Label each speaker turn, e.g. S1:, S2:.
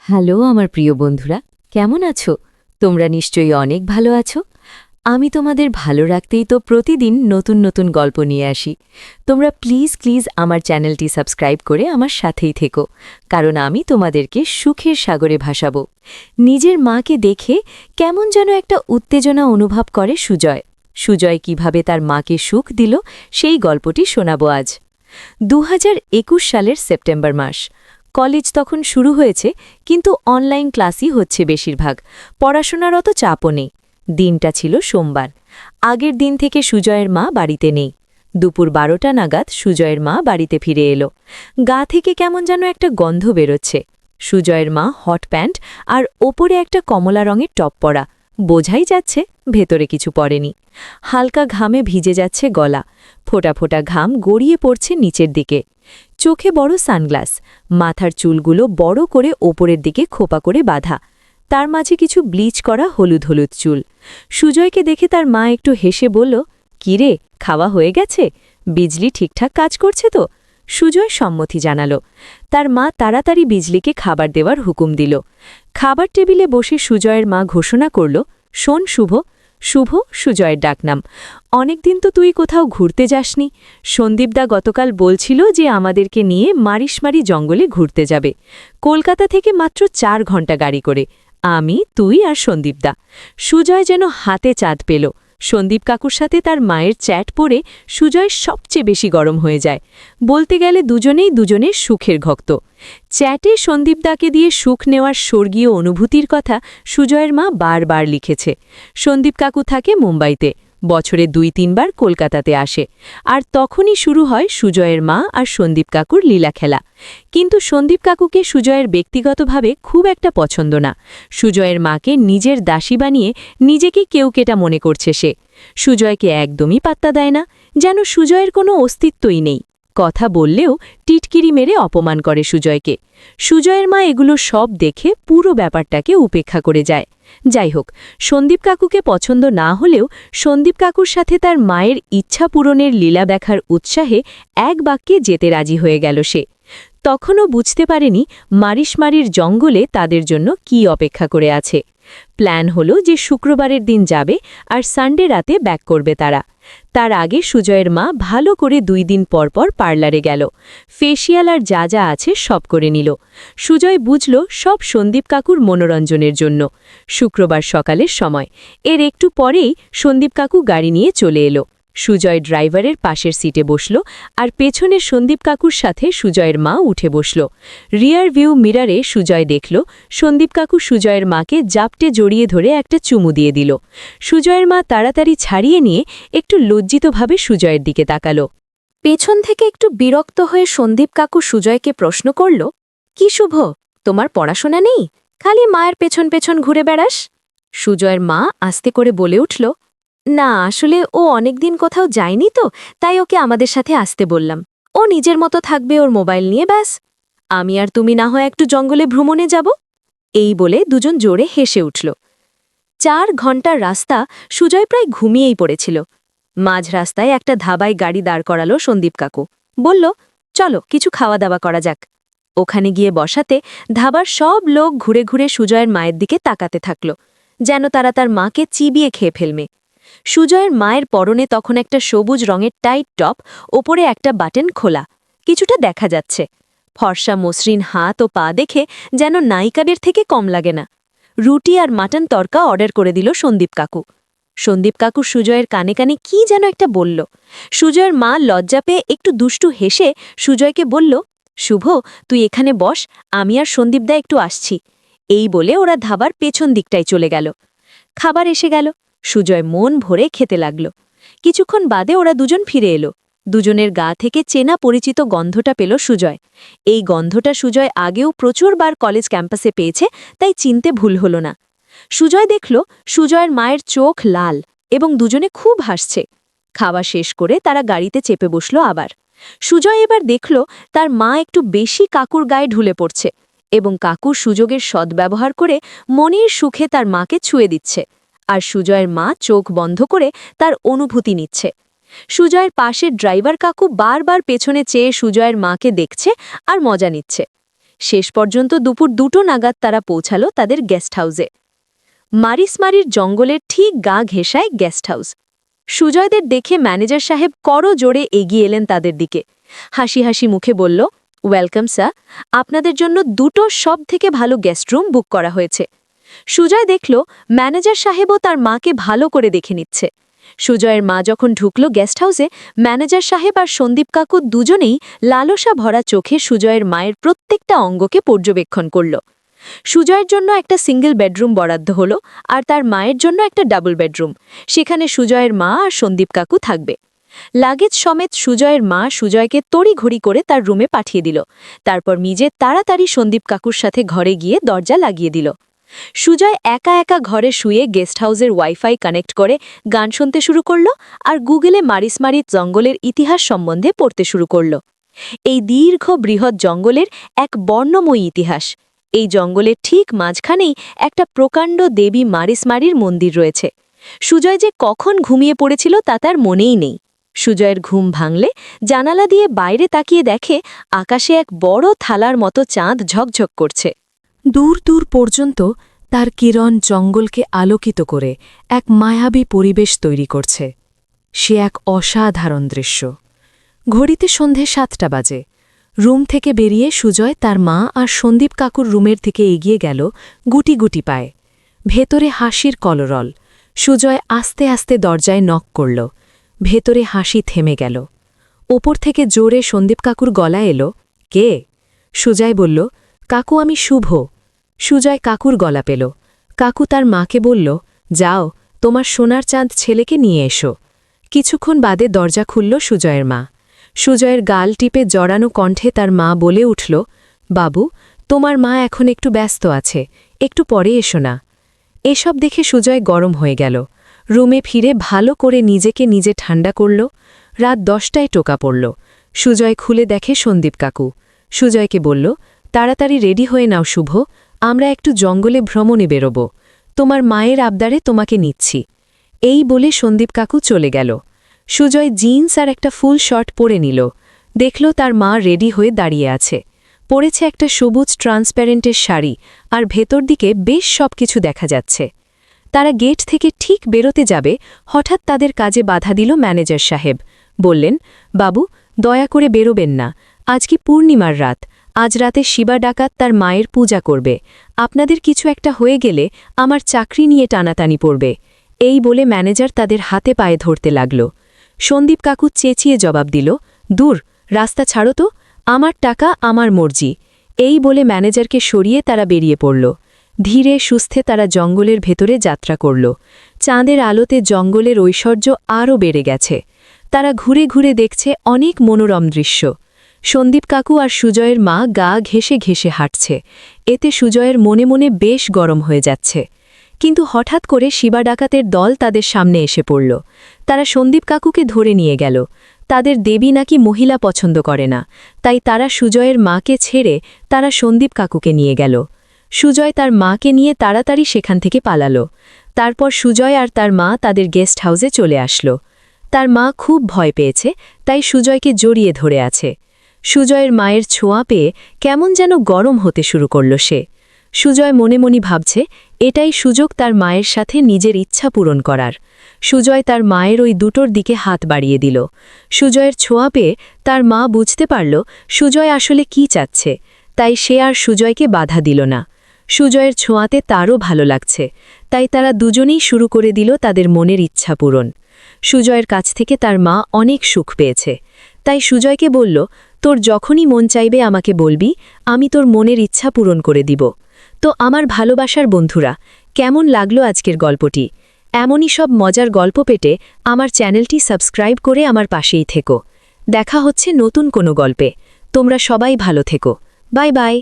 S1: Hello আমার প্রিয় বন্ধুরা, কেমন আছো? তোমরা নিশ্চয়ই অনেক ভালো আছো। আমি তোমাদের ভালো রাখতেই তো প্রতিদিন নতুন নতুন গল্প নিয়ে আসি। তোমরা প্লিজ আমার চ্যানেলটি সাবস্ক্রাইব করে আমার সাথেই থেকো, কারণ আমি তোমাদেরকে সুখের সাগরে ভাসাবো। নিজের মাকে দেখে কেমন যেন একটা উত্তেজনা অনুভব করে সুজয়। সুজয় কিভাবে তার মাকে সুখ দিল সেই গল্পটি শোনাবো আজ। 2021 সালের সেপ্টেম্বর মাস। কলেজ তখন শুরু হয়েছে, কিন্তু অনলাইন ক্লাসই হচ্ছে বেশিরভাগ। পড়াশোনার অত চাপও নেই। দিনটা ছিল সোমবার। আগের দিন থেকে সুজয়ের মা বাড়িতে নেই। দুপুর 12টা নাগাদ সুজয়ের মা বাড়িতে ফিরে এলো। গা থেকে কেমন যেন একটা গন্ধ বেরোচ্ছে। সুজয়ের মা হট প্যান্ট আর ওপরে একটা কমলা রঙের টপ পরা, বোঝাই যাচ্ছে ভেতরে কিছু পড়েনি। হালকা ঘামে ভিজে যাচ্ছে গলা, ফোঁটা ফোঁটা ঘাম গড়িয়ে পড়ছে নিচের দিকে। চোখে বড় সানগ্লাস, মাথার চুলগুলো বড় করে ওপরের দিকে খোপা করে বাঁধা, তার মাঝে কিছু ব্লিচ করা হলুদ হলুদ চুল। সুজয়কে দেখে তার মা একটু হেসে বলল, কিরে, খাওয়া হয়ে গেছে? বিজলি ঠিকঠাক কাজ করছে তো? সুজয় সম্মতি জানালো। তার মা তাড়াতাড়ি বিজলিকে খাবার দেওয়ার হুকুম দিল। খাবার টেবিলে বসে সুজয়ের মা ঘোষণা করল, শোন শুভ। শুভ সুজয়ের ডাকনাম। অনেকদিন তো তুই কোথাও ঘুরতে যাসনি। সন্দীপদা গতকাল বলছিল যে আমাদেরকে নিয়ে মারিশমারি জঙ্গলে ঘুরতে যাবে। কলকাতা থেকে মাত্র 4 ঘন্টা গাড়ি করে। আমি, তুই আর সন্দীপদা। সুজয় যেন হাতে চাঁদ পেল। সন্দীপ কাকুর সাথে তার মায়ের চ্যাট পড়ে সুজয় সবচেয়ে বেশি গরম হয়ে যায়। বলতে গেলে দুজনেই দুজনের সুখের ভক্ত। চ্যাটে সন্দীপদাকে দিয়ে সুখ নেওয়ার স্বর্গীয় অনুভূতির কথা সুজয়ের মা বারবার লিখেছে। সন্দীপ কাকু থাকে মুম্বাইতে, বছরে 2-3 বার কলকাতাতে আসে। আর তখনই শুরু হয় সুজয়ের মা আর সন্দীপ কাকুর লীলা খেলা। কিন্তু সন্দীপ কাকুকে সুজয়ের ব্যক্তিগতভাবে খুব একটা পছন্দ না। সুজয়ের মাকে নিজের দাসী বানিয়ে নিজেকে কেউকেটা মনে করছে সে। সুজয়কে একদমই পাত্তা দেয় না, যেন সুজয়ের কোনো অস্তিত্বই নেই। কথা বললেও টিটকিরি মেরে অপমান করে সুজয়কে। সুজয়ের মা এগুলো সব দেখে পুরো ব্যাপারটাকে উপেক্ষা করে যায়। যাই হোক, সন্দীপ কাকুকে পছন্দ না হলেও সন্দীপ কাকুর সাথে তার মায়ের ইচ্ছা পূরণের লীলা দেখার উৎসাহে এক বাক্যে যেতে রাজি হয়ে গেল সে। তখনও বুঝতে পারেনি মারিশমারির জঙ্গলে তাদের জন্য কি অপেক্ষা করে আছে। প্ল্যান হলো যে শুক্রবারের দিন যাবে আর সানডে রাতে ব্যাক করবে তারা। তার আগে সুজয়ের মা ভালো করে 2 দিন পরপর পার্লারে গেল। ফেসিয়াল আর যা যা আছে সব করে নিল। সুজয় বুঝল সব সন্দীপ কাকুর মনোরঞ্জনের জন্য। শুক্রবার সকালের সময়, এর একটু পরেই সন্দীপ কাকু গাড়ি নিয়ে চলে এলো। সুজয় ড্রাইভারের পাশের সিটে বসল আর পেছনে সন্দীপ কাকুর সাথে সুজয়ের মা উঠে বসল। রিয়ার ভিউ মিরারে সুজয় দেখল সন্দীপ কাকু সুজয়ের মাকে জাপটে জড়িয়ে ধরে একটা চুমু দিয়ে দিল। সুজয়ের মা তাড়াতাড়ি ছাড়িয়ে নিয়ে একটু লজ্জিতভাবে সুজয়ের দিকে তাকাল। পেছন থেকে একটু বিরক্ত হয়ে সন্দীপ কাকু সুজয়কে প্রশ্ন করল, কি শুভ, তোমার পড়াশোনা নেই? খালি মায়ের পেছন পেছন ঘুরে বেড়াস? সুজয়ের মা আস্তে করে বলে উঠল, না, আসলে ও অনেকদিন কোথাও যায়নি তো, তাই ওকে আমাদের সাথে আসতে বললাম। ও নিজের মতো থাকবে ওর মোবাইল নিয়ে, ব্যাস। আমি আর তুমি না হয় একটু জঙ্গলে ভ্রমণে যাব। এই বলে দুজন জোরে হেসে উঠল। 4 ঘন্টার রাস্তা সুজয় প্রায় ঘুমিয়েই পড়েছিল। মাঝ রাস্তায় একটা ধাবায় গাড়ি দাঁড় করালো সন্দীপ কাকু। বলল, চলো কিছু খাওয়া দাওয়া করা যাক। ওখানে গিয়ে বসাতে ধাবার সব লোক ঘুরে ঘুরে সুজয়ের মায়ের দিকে তাকাতে থাকল, যেন তারা তার মাকে চিবিয়ে খেয়ে ফেলবে। সুজয়ের মায়ের পরনে তখন একটা সবুজ রঙের টাইট টপ, ওপরে একটা বাটন খোলা, কিছুটা দেখা যাচ্ছে। ফর্সা মসৃণ হাত ও পা দেখে যেন নায়িকাদের থেকে কম লাগে না। রুটি আর মাটন তরকা অর্ডার করে দিল সন্দীপ কাকু। সন্দীপ কাকু সুজয়ের কানে কানে কি যেন একটা বলল। সুজয়ের মা লজ্জা পেয়ে একটু দুষ্টু হেসে সুজয়কে বলল, শুভ, তুই এখানে বস, আমি আর সন্দীপদা একটু আসছি। এই বলে ওরা ধাবার পেছন দিকটায় চলে গেল। খাবার এসে গেল। সুজয় মন ভরে খেতে লাগল। কিছুক্ষণ বাদে ওরা দুজন ফিরে এলো। দুজনের গা থেকে চেনা পরিচিত গন্ধটা পেল সুজয়। এই গন্ধটা সুজয় আগেও প্রচুরবার কলেজ ক্যাম্পাসে পেয়েছে, তাই চিনতে ভুল হল না। সুজয় দেখল সুজয়ের মায়ের চোখ লাল এবং দুজনে খুব হাসছে। খাওয়া শেষ করে তারা গাড়িতে চেপে বসল আবার। সুজয় এবার দেখল তার মা একটু বেশি কাকুর গায়ে ঢুলে পড়ছে এবং কাকু সুযোগের সদ্ব্যবহার করে মনের সুখে তার মাকে ছুঁয়ে দিচ্ছে। আর সুজয়ের মা চোখ বন্ধ করে তার অনুভূতি নিচ্ছে। সুজয়ের পাশের ড্রাইভার কাকু বারবার পেছনে চেয়ে সুজয়ের মাকে দেখছে আর মজা নিচ্ছে। শেষ পর্যন্ত দুপুর 2টো নাগাদ তারা পৌঁছালো তাদের গেস্ট হাউসে। মারিসমারির জঙ্গলের ঠিক গা ঘেঁষায় গেস্ট হাউস। সুজয়দের দেখে ম্যানেজার সাহেব করজোড়ে এগিয়ে এলেন তাদের দিকে। হাসি হাসি মুখে বলল, ওয়েলকাম স্যার, আপনাদের জন্য 2টো সবথেকে ভালো গেস্ট রুম বুক করা হয়েছে। সুজয় দেখল ম্যানেজার সাহেবও তার মাকে ভালো করে দেখে নিচ্ছে। সুজয়ের মা যখন ঢুকল গেস্ট হাউসে, ম্যানেজার সাহেব আর সন্দীপ কাকু দুজনেই লালসা ভরা চোখে সুজয়ের মায়ের প্রত্যেকটা অঙ্গকে পর্যবেক্ষণ করল। সুজয়ের জন্য একটা সিঙ্গেল বেডরুম বরাদ্দ হলো, আর তার মায়ের জন্য একটা ডাবল বেডরুম। সেখানে সুজয়ের মা আর সন্দীপ কাকু থাকবে। লাগেজ সমেত সুজয়ের মা সুজয়কে তড়িঘড়ি করে তার রুমে পাঠিয়ে দিল। তারপর নিজে তাড়াতাড়ি সন্দীপ কাকুর সাথে ঘরে গিয়ে দরজা লাগিয়ে দিল। সুজয় একা একা ঘরে শুয়ে গেস্ট হাউসের ওয়াইফাই কানেক্ট করে গান শুনতে শুরু করল আর গুগলে মারিসমারি জঙ্গলের ইতিহাস সম্বন্ধে পড়তে শুরু করল। এই দীর্ঘ বৃহৎ জঙ্গলের এক বর্ণময়ী ইতিহাস। এই জঙ্গলের ঠিক মাঝখানেই একটা প্রকাণ্ড দেবী মারিসমারির মন্দির রয়েছে। সুজয় যে কখন ঘুমিয়ে পড়েছিল তা তার মনেই নেই। সুজয়ের ঘুম ভাঙলে জানালা দিয়ে বাইরে তাকিয়ে দেখে আকাশে এক বড় থালার মতো চাঁদ ঝকঝক করছে।
S2: দূর দূর পর্যন্ত তার কিরণ জঙ্গলকে আলোকিত করে এক মায়াবী পরিবেশ তৈরি করছে। সে এক অসাধারণ দৃশ্য। ঘড়িতে সন্ধে 7টা বাজে। রুম থেকে বেরিয়ে সুজয় তার মা আর সন্দীপ কাকুর রুমের দিকে এগিয়ে গেল গুটি গুটি পায়ে। ভেতরে হাসির কলরল। সুজয় আস্তে আস্তে দরজায় নক করল। ভেতরে হাসি থেমে গেল। ওপর থেকে জোরে সন্দীপ কাকুর গলা এলো, কে? সুজয় বলল, কাকু আমি শুভ। সুজয় কাকুর গলা পেল। কাকু তার মাকে বলল, যাও তোমার সোনার চাঁদ ছেলেকে নিয়ে এসো। কিছুক্ষণ বাদে দরজা খুলল সুজয়ের মা। সুজয়ের গাল টিপে জড়ানো কণ্ঠে তার মা বলে উঠল, বাবু তোমার মা এখন একটু ব্যস্ত আছে, একটু পরে এসো না। এসব দেখে সুজয় গরম হয়ে গেল। রুমে ফিরে ভালো করে নিজেকে নিজে ঠান্ডা করল। রাত 10টায় টোকা পড়ল। সুজয় খুলে দেখে সন্দীপ কাকু। সুজয়কে বলল, তাড়াতাড়ি রেডি হয়ে নাও শুভ, আমরা একটু জঙ্গলে ভ্রমণে বেরোব। তোমার মায়ের আবদারে তোমাকে নিচ্ছি। এই বলে সন্দীপ কাকু চলে গেল। সুজয় জিন্স আর একটা ফুল শর্ট পরে নিল। দেখল তার মা রেডি হয়ে দাঁড়িয়ে আছে। পরেছে একটা সবুজ ট্রান্সপ্যারেন্টের শাড়ি, আর ভেতর দিকে বেশ সবকিছু দেখা যাচ্ছে। তারা গেট থেকে ঠিক বেরোতে যাবে, হঠাৎ তাদের কাজে বাধা দিল ম্যানেজার সাহেব। বললেন, বাবু দয়া করে বেরোবেন না, আজ কি পূর্ণিমার রাত, আজ রাতে শিবা ডাকাত তার মায়ের পূজা করবে। আপনাদের কিছু একটা হয়ে গেলে আমার চাকরি নিয়ে টানাটানি পড়বে। এই বলে ম্যানেজার তাদের হাতে পায়ে ধরতে লাগল। সন্দীপ কাকু চেঁচিয়ে জবাব দিল, দূর, রাস্তা ছাড়ো তো, আমার টাকা আমার মর্জি। এই বলে ম্যানেজারকে সরিয়ে তারা বেরিয়ে পড়ল। ধীরে সুস্থে তারা জঙ্গলের ভেতরে যাত্রা করল। চাঁদের আলোতে জঙ্গলের ঐশ্বর্য আরও বেড়ে গেছে। তারা ঘুরে ঘুরে দেখছে অনেক মনোরম দৃশ্য। সন্দীপ কাকু আর সুজয়ের মা গা ঘেঁষে ঘেঁষে হাঁটছে। এতে সুজয়ের মনে মনে বেশ গরম হয়ে যাচ্ছে। কিন্তু হঠাৎ করে শিবা ডাকাতের দল তাদের সামনে এসে পড়ল। তারা সন্দীপ কাকুকে ধরে নিয়ে গেল। তাদের দেবী নাকি মহিলা পছন্দ করে না, তাই তারা সুজয়ের মাকে ছেড়ে তারা সন্দীপ কাকুকে নিয়ে গেল। সুজয় তার মাকে নিয়ে তাড়াতাড়ি সেখান থেকে পালালো। তারপর সুজয় আর তার মা তাদের গেস্ট হাউসে চলে আসলো। তার মা খুব ভয় পেয়েছে, তাই সুজয়কে জড়িয়ে ধরে আছে। সুজয়ের মায়ের ছোঁয়া পেয়ে কেমন যেন গরম হতে শুরু করল সে। সুজয় মনে মনে ভাবছে এটাই সুযোগ তার মায়ের সাথে নিজের ইচ্ছা পূরণ করার। সুজয় তার মায়ের ওই দুটোর দিকে হাত বাড়িয়ে দিল। সুজয়ের ছোঁয়া পেয়ে তার মা বুঝতে পারল সুজয় আসলে কি চাচ্ছে, তাই সে আর সুজয়কে বাধা দিল না। সুজয়ের ছোঁয়াতে তারও ভালো লাগছে, তাই তারা দুজনেই শুরু করে দিল তাদের মনের ইচ্ছা পূরণ। সুজয়ের কাছ থেকে তার মা অনেক সুখ পেয়েছে, তাই সুজয়কে বলল, তোর যখনই মন চাইবে আমাকে বলবি, আমি তোর মনের ইচ্ছা পূরণ করে দিব। তো আমার ভালোবাসার বন্ধুরা, কেমন লাগলো আজকের গল্পটি? এমনই সব মজার গল্প পেতে আমার চ্যানেলটি সাবস্ক্রাইব করে আমার পাশেই থেকো। দেখা হচ্ছে নতুন কোনো গল্পে। তোমরা সবাই ভালো থেকো। Bye bye.